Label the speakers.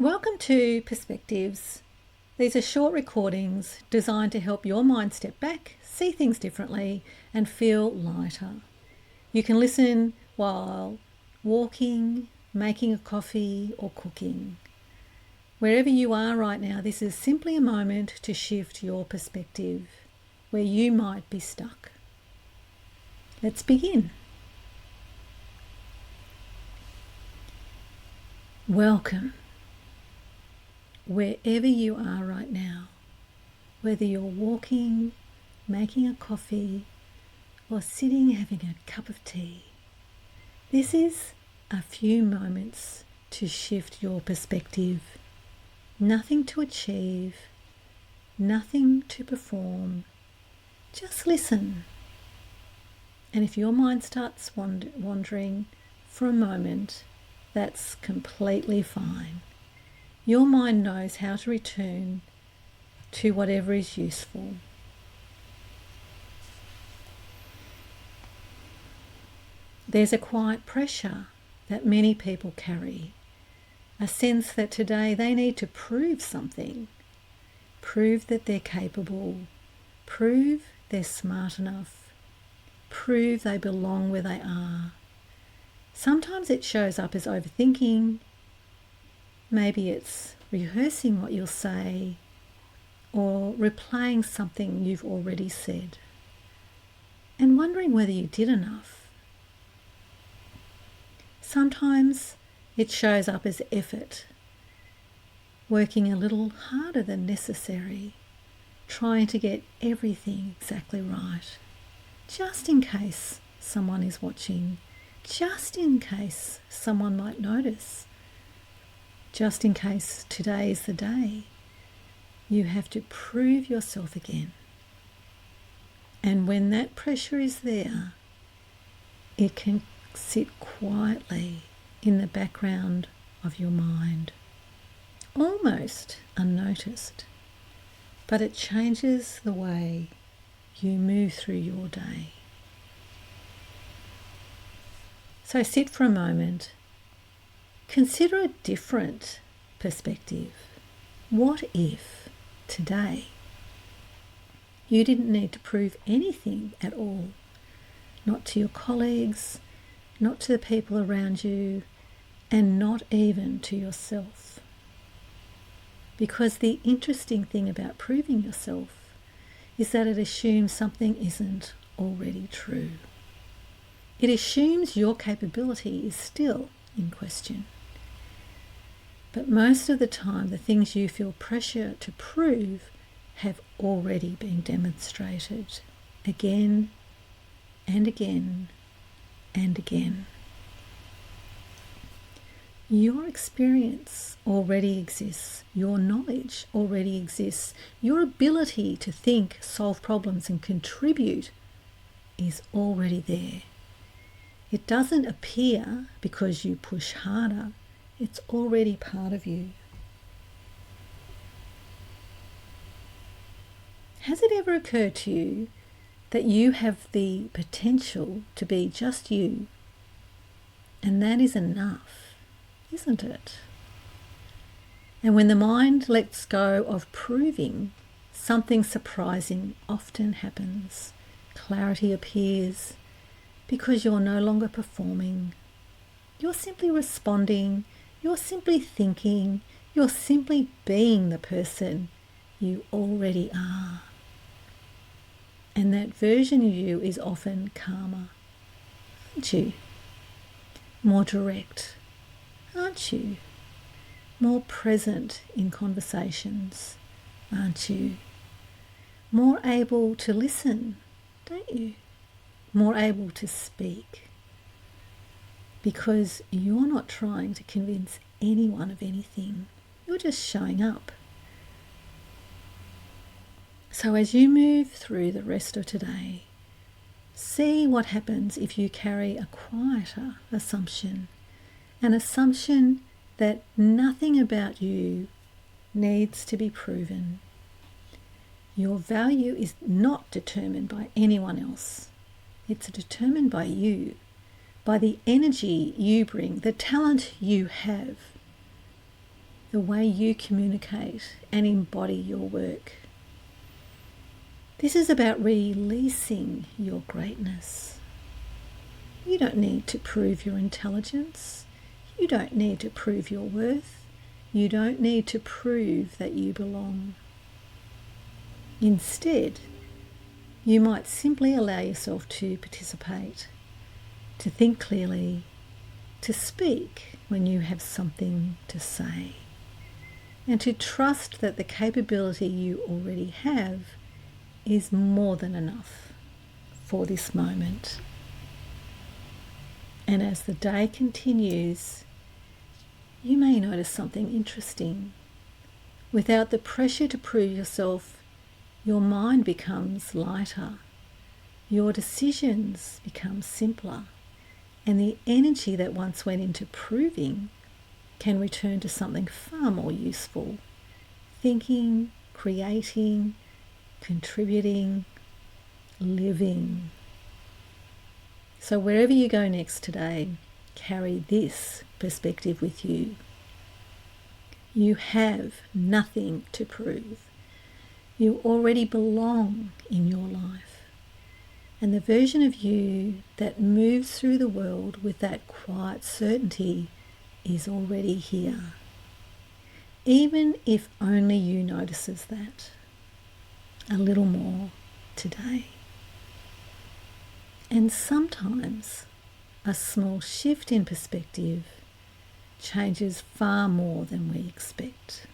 Speaker 1: Welcome to Perspectives. These are short recordings designed to help your mind step back, see things differently, and feel lighter. You can listen while walking, making a coffee, or cooking. Wherever you are right now, this is simply a moment to shift your perspective where you might be stuck. Let's begin. Welcome. Wherever you are right now, whether you're walking, making a coffee, or sitting having a cup of tea, this is a few moments to shift your perspective. Nothing to achieve, nothing to perform, just listen. And if your mind starts wandering for a moment, that's completely fine. Your mind knows how to return to whatever is useful. There's a quiet pressure that many people carry, a sense that today they need to prove something, prove that they're capable, prove they're smart enough, prove they belong where they are. Sometimes it shows up as overthinking. Maybe it's rehearsing what you'll say or replaying something you've already said and wondering whether you did enough. Sometimes it shows up as effort, working a little harder than necessary, trying to get everything exactly right, just in case someone is watching, just in case someone might notice. Just in case today is the day, you have to prove yourself again. And when that pressure is there, it can sit quietly in the background of your mind, almost unnoticed, but it changes the way you move through your day. So sit for a moment. Consider a different perspective. What if today you didn't need to prove anything at all? Not to your colleagues, not to the people around you, and not even to yourself. Because the interesting thing about proving yourself is that it assumes something isn't already true. It assumes your capability is still in question. But most of the time, the things you feel pressure to prove have already been demonstrated again and again and again. Your experience already exists. Your knowledge already exists. Your ability to think, solve problems, and contribute is already there. It doesn't appear because you push harder. It's already part of you. Has it ever occurred to you that you have the potential to be just you? And that is enough, isn't it? And when the mind lets go of proving, something surprising often happens. Clarity appears because you're no longer performing. You're simply responding. You're simply thinking, you're simply being the person you already are. And that version of you is often calmer, aren't you? More direct, aren't you? More present in conversations, aren't you? More able to listen, don't you? More able to speak. Because you're not trying to convince anyone of anything. You're just showing up. So as you move through the rest of today, see what happens if you carry a quieter assumption, an assumption that nothing about you needs to be proven. Your value is not determined by anyone else. It's determined by you. By the energy you bring, the talent you have. the way you communicate and embody your work. This is about releasing your greatness. You don't need to prove your intelligence. You don't need to prove your worth. You don't need to prove that you belong. Instead, you might simply allow yourself to participate, to think clearly, to speak when you have something to say, and to trust that the capability you already have is more than enough for this moment. And as the day continues, you may notice something interesting. Without the pressure to prove yourself, your mind becomes lighter, your decisions become simpler, and the energy that once went into proving can return to something far more useful: thinking, creating, contributing, living. So wherever you go next today, carry this perspective with you. You have nothing to prove. You already belong in your life. And the version of you that moves through the world with that quiet certainty is already here. Even if only you notices that a little more today. And sometimes a small shift in perspective changes far more than we expect.